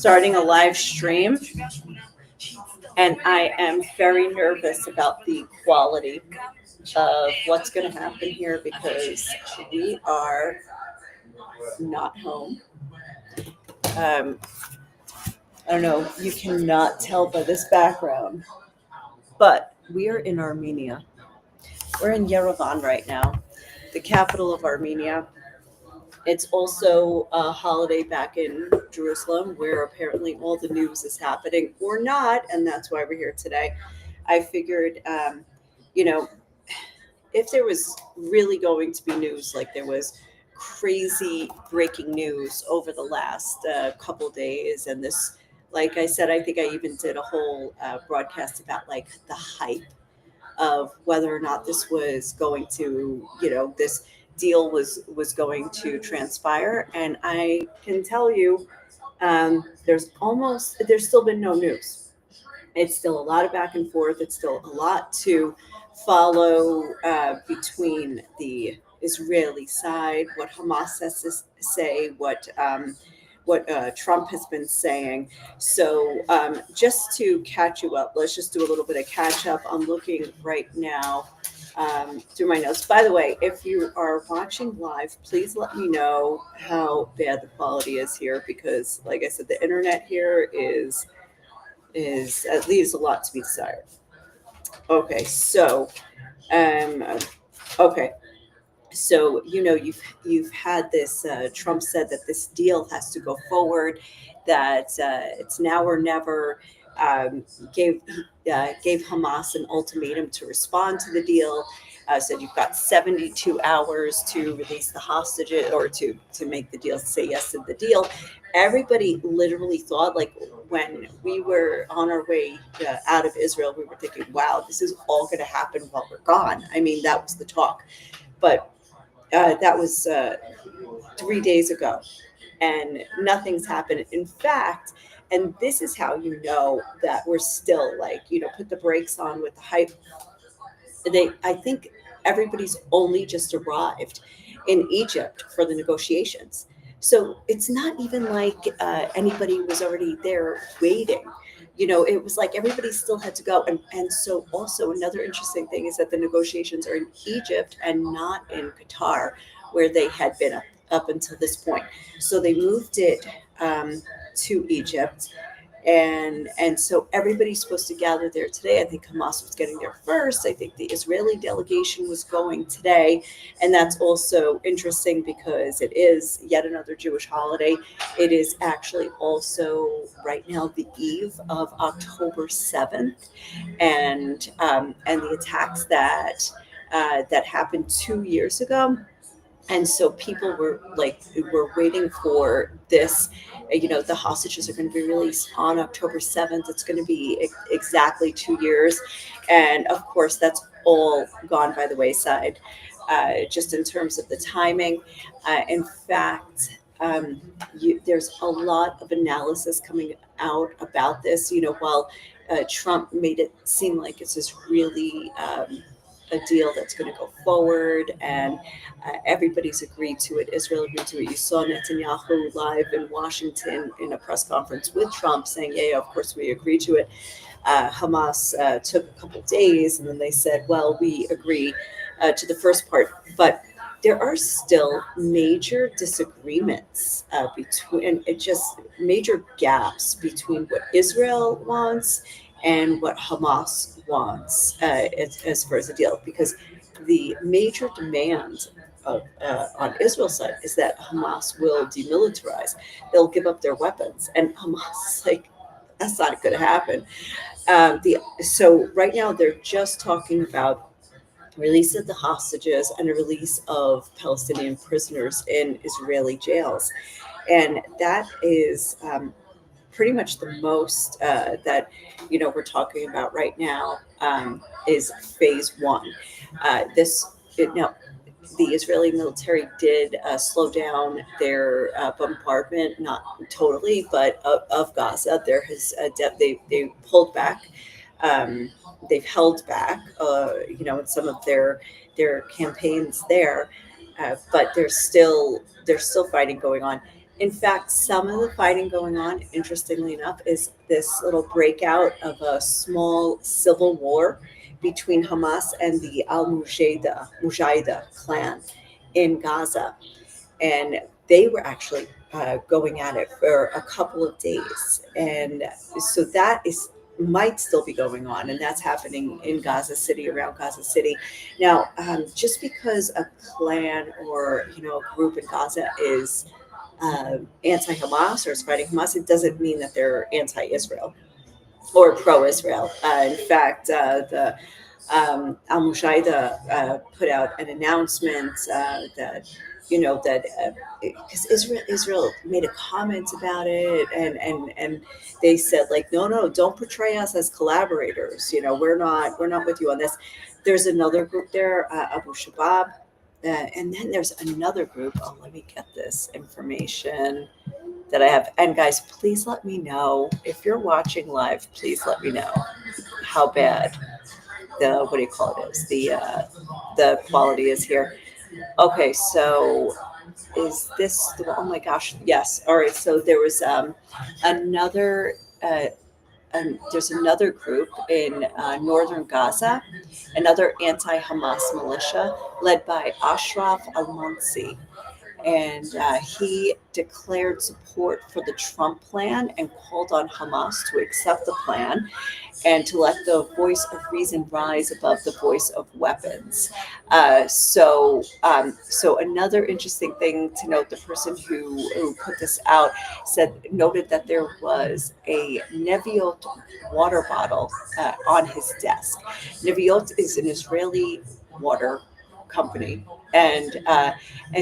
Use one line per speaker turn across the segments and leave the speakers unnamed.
starting a live stream, and I am very nervous about the quality of what's going to happen here because we are not home. Um, I don't know, you cannot tell by this background, but we are in Armenia. We're in Yerevan right now, the capital of Armenia. It's also a holiday back in Jerusalem where apparently all the news is happening or not, and that's why we're here today. I figured, you know, if there was really going to be news, like there was crazy breaking news over the last couple days, and this, like I said, I think I even did a whole broadcast about like the hype of whether or not this was going to, this deal was going to transpire. And I can tell you, there's still been no news. It's still a lot of back and forth. It's still a lot to follow between the Israeli side, what Hamas has to say, what Trump has been saying. So just to catch you up, let's just do a little bit of catch up. I'm looking right now through my notes. By the way, if you are watching live, please let me know how bad the quality is here because, like I said, the internet here is leaves a lot to be desired. Okay, so um, okay, so you've had this. Trump said that this deal has to go forward, that it's now or never. Um, gave gave Hamas an ultimatum to respond to the deal. Said you've got 72 hours to release the hostages or to make the deal, say yes to the deal. Everybody literally thought, like when we were on our way out of Israel, we were thinking, wow, this is all going to happen while we're gone. I mean, that was the talk. But that was 3 days ago, and nothing's happened. In fact, and this is how you know that we're still like, put the brakes on with the hype. I think everybody's only just arrived in Egypt for the negotiations. So it's not even like anybody was already there waiting. It was like everybody still had to go. And so also another interesting thing is that the negotiations are in Egypt and not in Qatar, where they had been up until this point. So they moved it to Egypt. And so everybody's supposed to gather there today. I think Hamas was getting there first. I think the Israeli delegation was going today. And that's also interesting because it is yet another Jewish holiday. It is actually also right now the eve of October 7th. And the attacks that happened 2 years ago. And so people were waiting for this. The hostages are going to be released on October 7th. It's going to be exactly 2 years. And of course, that's all gone by the wayside, just in terms of the timing. In fact, there's a lot of analysis coming out about this. While Trump made it seem like it's this really a deal that's going to go forward, and everybody's agreed to it. Israel agreed to it. You saw Netanyahu live in Washington in a press conference with Trump saying, yeah, of course we agree to it. Hamas took a couple days, and then they said, well, we agree to the first part. But there are still major disagreements between, major gaps between what Israel wants and what Hamas wants as far as the deal, because the major demand on Israel's side is that Hamas will demilitarize. They'll give up their weapons, and Hamas is like, that's not going to happen. So right now they're just talking about release of the hostages and a release of Palestinian prisoners in Israeli jails, and that is pretty much the most that we're talking about right now is phase one. Now the Israeli military did slow down their bombardment, not totally, but of Gaza. There has they pulled back. They've held back, in some of their campaigns there, but there's still fighting going on. In fact, some of the fighting going on, interestingly enough, is this little breakout of a small civil war between Hamas and the Al Mujahida clan in Gaza. And they were actually going at it for a couple of days. And so that is might still be going on, and that's happening in Gaza City, around Gaza City. Now, just because a clan or a group in Gaza is anti-Hamas or is fighting Hamas, it doesn't mean that they're anti-Israel or pro-Israel. In fact, the Al Mushaida put out an announcement that that because Israel made a comment about it, and they said, like, no, don't portray us as collaborators. We're not with you on this. There's another group there, Abu Shabab, and then there's another group. Oh, let me get this information that I have. And guys, please let me know if you're watching live. Please let me know how bad the what do you call it is the quality is here. Okay, so is this the, oh my gosh, yes. All right, so there was another there's another group in northern Gaza, another anti-Hamas militia led by Ashraf al-Mansi, and he declared support for the Trump plan and called on Hamas to accept the plan and to let the voice of reason rise above the voice of weapons. So another interesting thing to note: the person who put this out noted that there was a Neviot water bottle on his desk. Neviot is an Israeli water company, and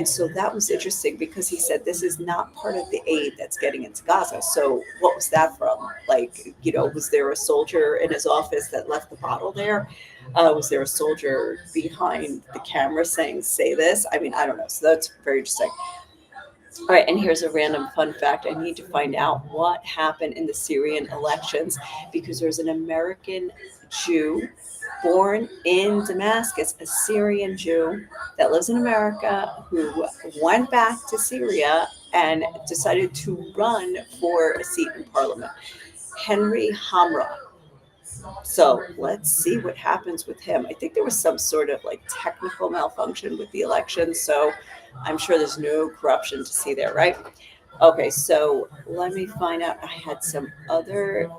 so that was interesting because he said this is not part of the aid that's getting into Gaza. So what was that from? Like, was there a soldier in his office that left the bottle there? Was there a soldier behind the camera saying, say this? I mean, I don't know. So that's very interesting. All right, and here's a random fun fact. I need to find out what happened in the Syrian elections because there's an American Jew born in Damascus, a Syrian Jew that lives in America who went back to Syria and decided to run for a seat in parliament. Henry Hamra. So let's see what happens with him. I think there was some sort of like technical malfunction with the election. So I'm sure there's no corruption to see there, right? Okay, so let me find out. I had some other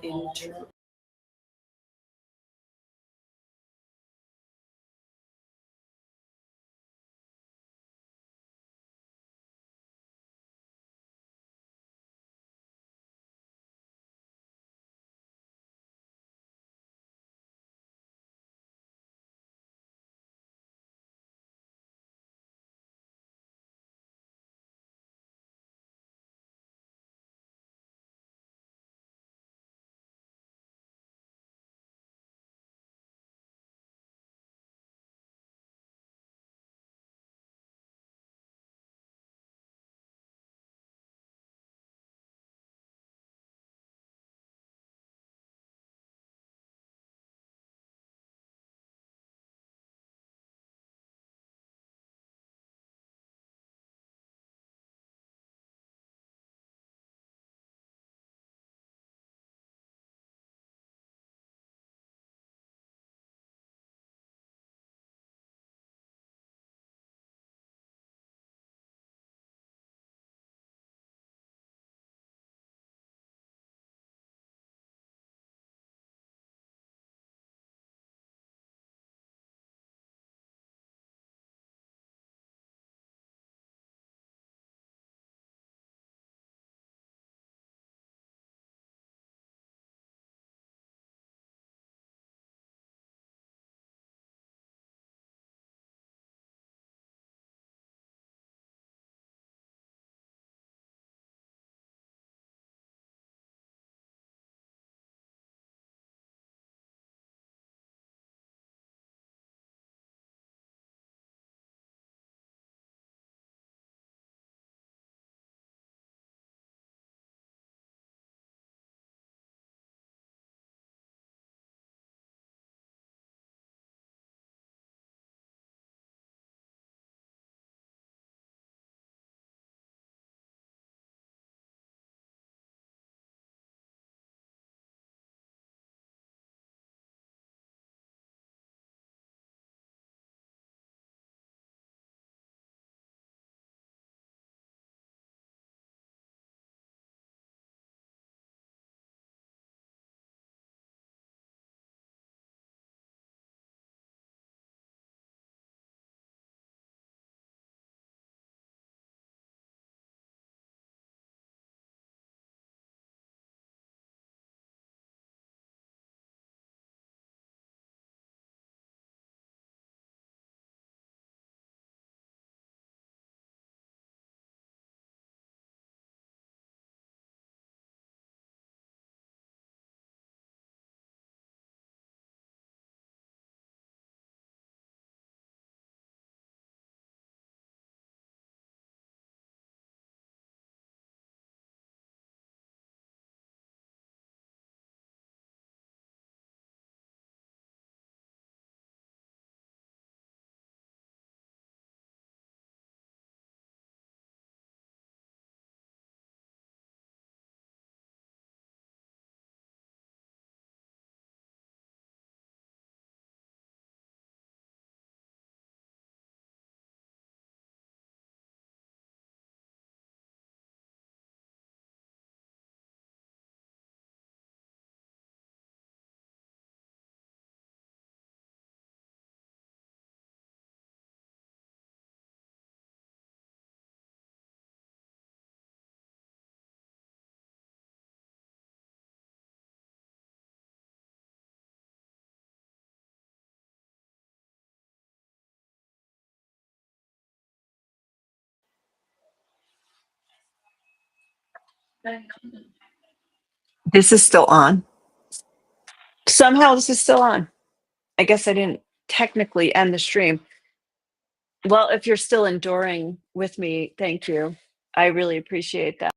This is still on. Somehow this is still on. I guess I didn't technically end the stream. Well, if you're still enduring with me, thank you. I really appreciate that.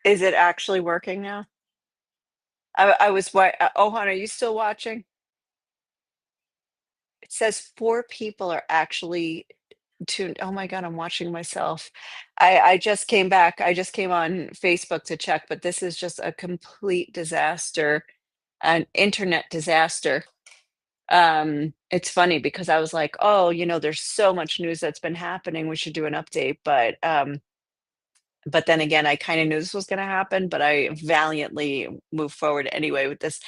Is it actually working now? I was Ohan, are you still watching? It says 4 people are actually tuned. Oh my god, I'm watching myself. I just came back. I just came on Facebook to check, but this is just a complete disaster, an internet disaster. It's funny because I was like, "Oh, there's so much news that's been happening. We should do an update." But then again, I kind of knew this was going to happen, but I valiantly moved forward anyway with this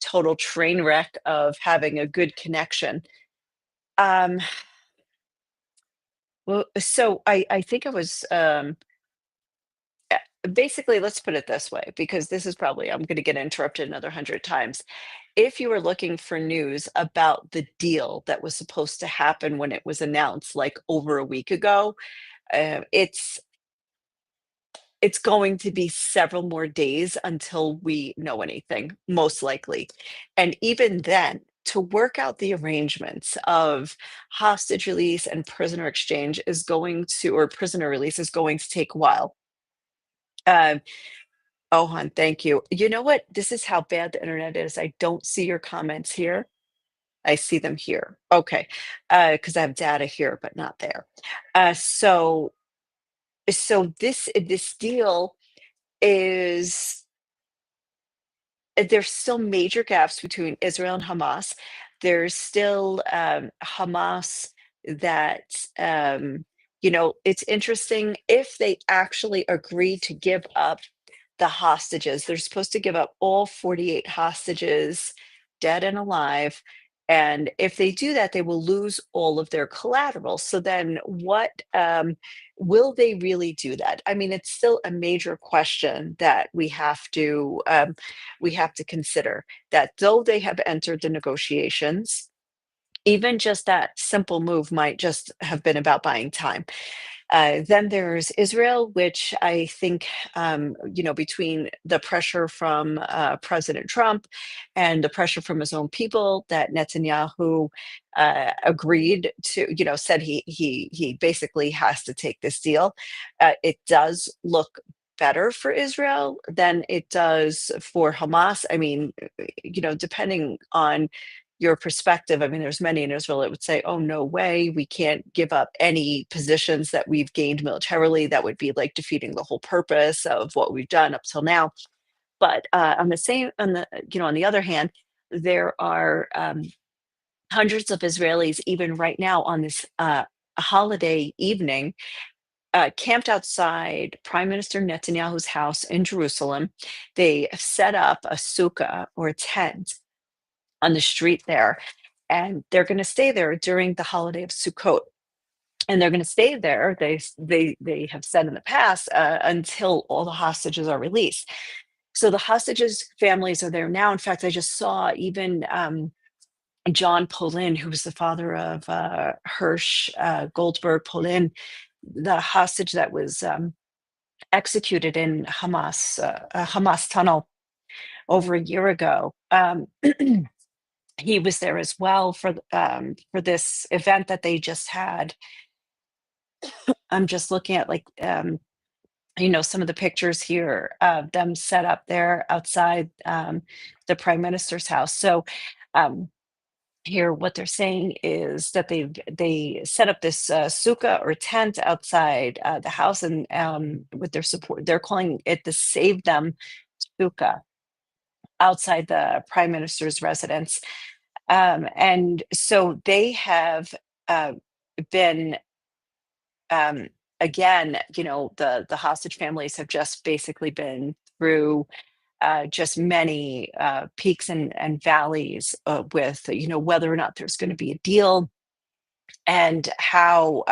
total train wreck of having a good connection. Um, well, so I think it was basically, let's put it this way, because this is probably I'm going to get interrupted another 100 times. If you were looking for news about the deal that was supposed to happen when it was announced, like over a week ago, uh, it's it's going to be several more days until we know anything, most likely. And even then, to work out the arrangements of hostage release and prisoner exchange is going to, or prisoner release is going to take a while. Um, oh, hon, thank you. You know what? This is how bad the internet is. I don't see your comments here. I see them here. Okay. Because I have data here, but not there. So this deal is there's still major gaps between Israel and Hamas. There's still Hamas that, it's interesting if they actually agree to give up the hostages. They're supposed to give up all 48 hostages, dead and alive.
And if they do that, they will lose all of their collateral. So then what will they really do that? I mean, it's still a major question that we have to consider that though they have entered the negotiations, even just that simple move might just have been about buying time. Then there's Israel, which I think, between the pressure from President Trump and the pressure from his own people, that Netanyahu agreed to, said he basically has to take this deal. It does look better for Israel than it does for Hamas. I mean, depending on your perspective. I mean, there's many in Israel that would say, oh, no way, we can't give up any positions that we've gained militarily. That would be like defeating the whole purpose of what we've done up till now. But on the other hand, there are hundreds of Israelis, even right now on this holiday evening, camped outside Prime Minister Netanyahu's house in Jerusalem. They set up a sukkah or a tent on the street there, and they're going to stay there during the holiday of Sukkot. And they're going to stay there. They have said in the past until all the hostages are released. So the hostages' families are there now. In fact, I just saw even John Polin, who was the father of Hirsch Goldberg Polin, the hostage that was executed in a Hamas tunnel over a year ago. He was there as well for this event that they just had. I'm just looking at some of the pictures here of them set up there outside the prime minister's house. So um, here, what they're saying is that they set up this sukkah or tent outside the house, and with their support, they're calling it the Save Them Sukkah outside the prime minister's residence. And so they have uh, been, um, again, the hostage families have just basically been through just many peaks and valleys with, whether or not there's going to be a deal, and how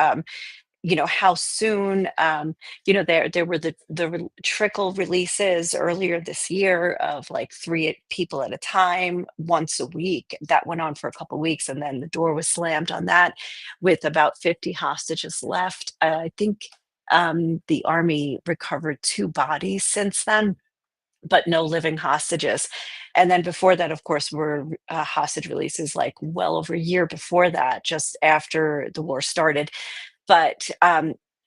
soon. There were the trickle releases earlier this year of like three people at a time once a week. That went on for a couple of weeks, and then the door was slammed on that with about 50 hostages left. I think the army recovered 2 bodies since then, but no living hostages. And then before that, of course, were hostage releases like well over a year before that, just after the war started. But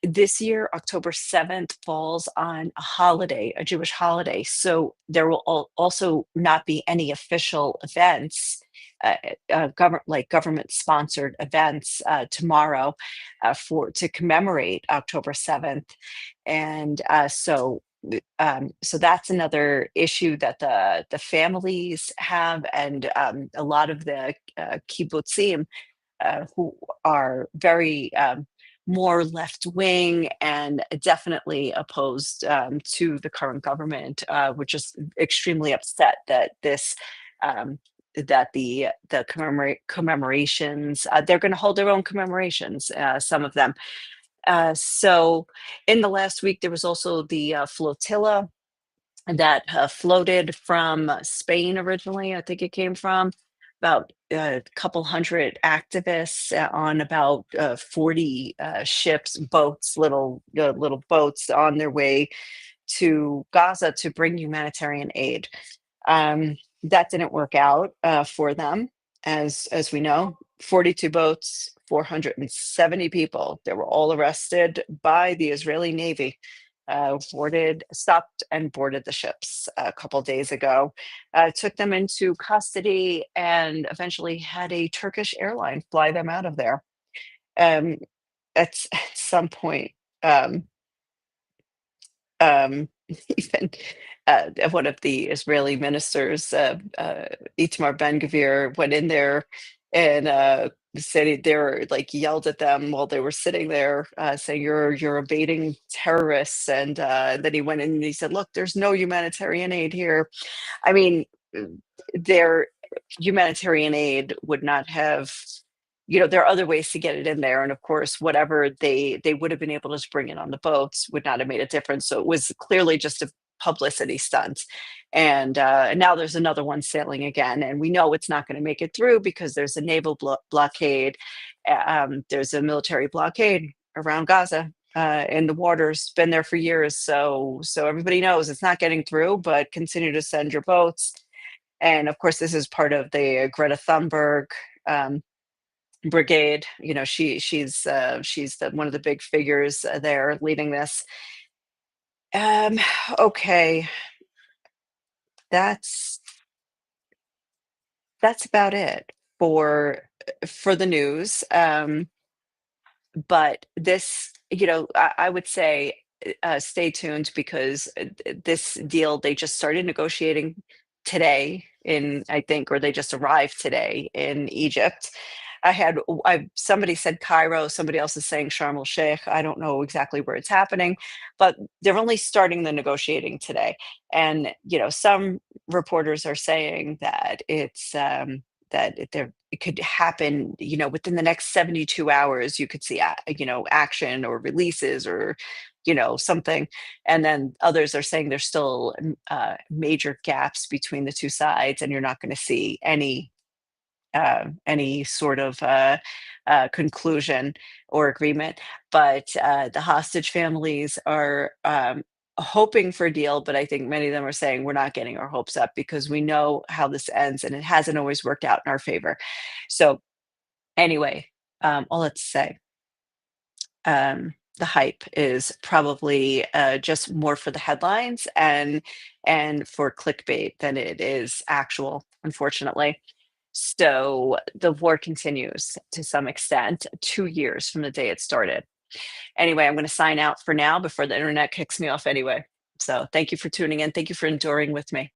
this year, October 7th, falls on a holiday, a Jewish holiday. So there will also not be any official events, government sponsored events tomorrow to commemorate October 7th. And so that's another issue that the families have, and a lot of the kibbutzim who are very more left wing and definitely opposed to the current government, which is extremely upset that the commemorations, they're going to hold their own commemorations, some of them. So in the last week, there was also the flotilla that floated from Spain originally. I think it came from about a couple hundred activists on about 40 ships, boats, little boats on their way to Gaza to bring humanitarian aid. That didn't work out for them, as we know. 42 boats, 470 people. They were all arrested by the Israeli Navy. Stopped and boarded the ships a couple days ago. Took them into custody and eventually had a Turkish airline fly them out of there. Um, at some point, um, even one of the Israeli ministers, Itamar Ben-Gvir, went in there and said they were like yelled at them while they were sitting there, saying you're evading terrorists. And then he went in and he said, "Look, there's no humanitarian aid here." I mean, there humanitarian aid would not have, there are other ways to get it in there, and of course, whatever they would have been able to bring in on the boats would not have made a difference. So it was clearly just a publicity stunt, and now there's another one sailing again, and we know it's not going to make it through because there's a naval blockade, there's a military blockade around Gaza. In the waters, been there for years, so everybody knows it's not getting through. But continue to send your boats, and of course, this is part of the Greta Thunberg um, brigade. She's one of the big figures there leading this. Um, okay, that's that's about it for the news. But this, I would say, stay tuned because this deal they just started negotiating today in, I think, or they just arrived today in Egypt. Somebody said Cairo, somebody else is saying Sharm el Sheikh. I don't know exactly where it's happening, but they're only starting the negotiating today. And some reporters are saying that it could happen, within the next 72 hours. You could see, action or releases or, something. And then others are saying there's still major gaps between the two sides, and you're not going to see any sort of conclusion or agreement. But the hostage families are hoping for a deal, but I think many of them are saying we're not getting our hopes up because we know how this ends, and it hasn't always worked out in our favor. So, anyway, all that to say, the hype is probably just more for the headlines and for clickbait than it is actual, unfortunately. So the war continues to some extent, 2 years from the day it started. Anyway, I'm going to sign out for now before the internet kicks me off anyway. So thank you for tuning in. Thank you for enduring with me.